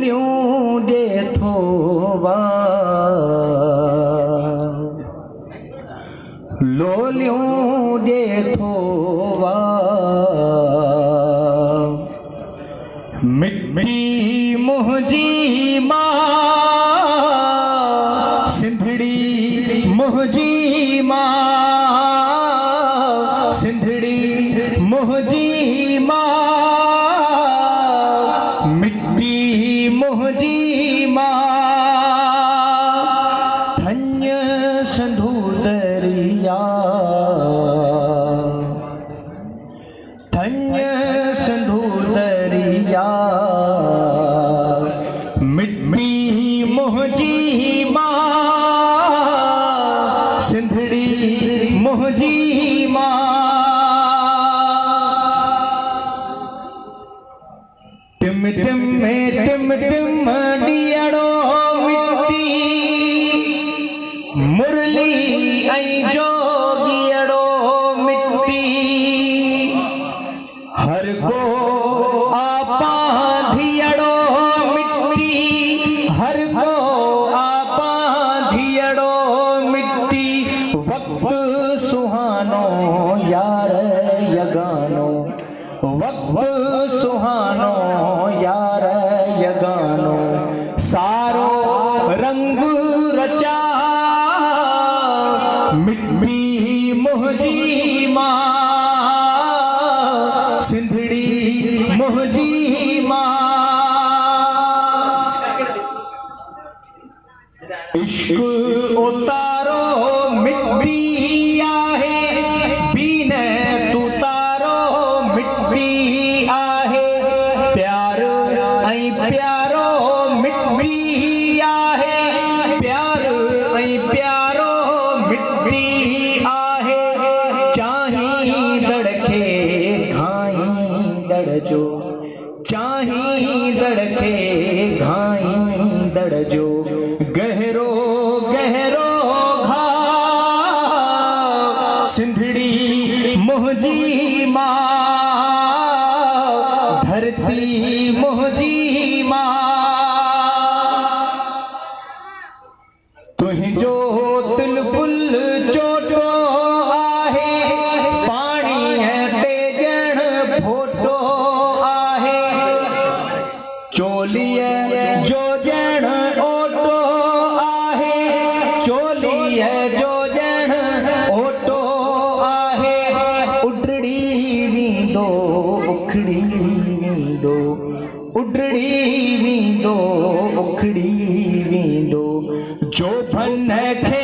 लोलियों दे थोवा लोलियों दे थोवा मिट्टी मुहजी माँ सिंधड़ी मुहजी माँ सिंधड़ी मुहजी माँ मिट्टी मुहजी माँ धन्य संधू दरिया धन्य संधू दरिया मिट्टी मुहजी माँ सिंधड़ी मुहजी माँ टिम टिम डियड़ो मिट्टी मुरली आई जोगियड़ो मिट्टी हर को आपा धियड़ो मिट्टी हर को आपा धियड़ो मिट्टी वक्त सुहानो यार यगानो वक्त सुहानो यार यगानो सारो रंग रचा मिट्टी मुहजी माँ सिंधड़ी मुहजी माँ इश्क उतारो मिट्टी आहे बीने तू तारो मिट्टी आहे प्यार ऐं प्यारो मिट्टी आहे प्यार ऐं प्यारो मिट्टी आहे चाही दड़खे घाई दड़जो चाही दड़खे घाई दड़जो गहरो गहरो घाव सिंधड़ी मुहजी माँ धरती मुहजी माँ तुहिंजो तिल फुल चोटो आहे पाणी ते ॼण फोटो आहे चोलीअ जो ॼण ओटो आहे चोलीअ जो ॼण ओटो आहे उडड़ी वींदो उखड़ी वींदो उडड़ी वींदो उखड़ी वींदो जो भन खे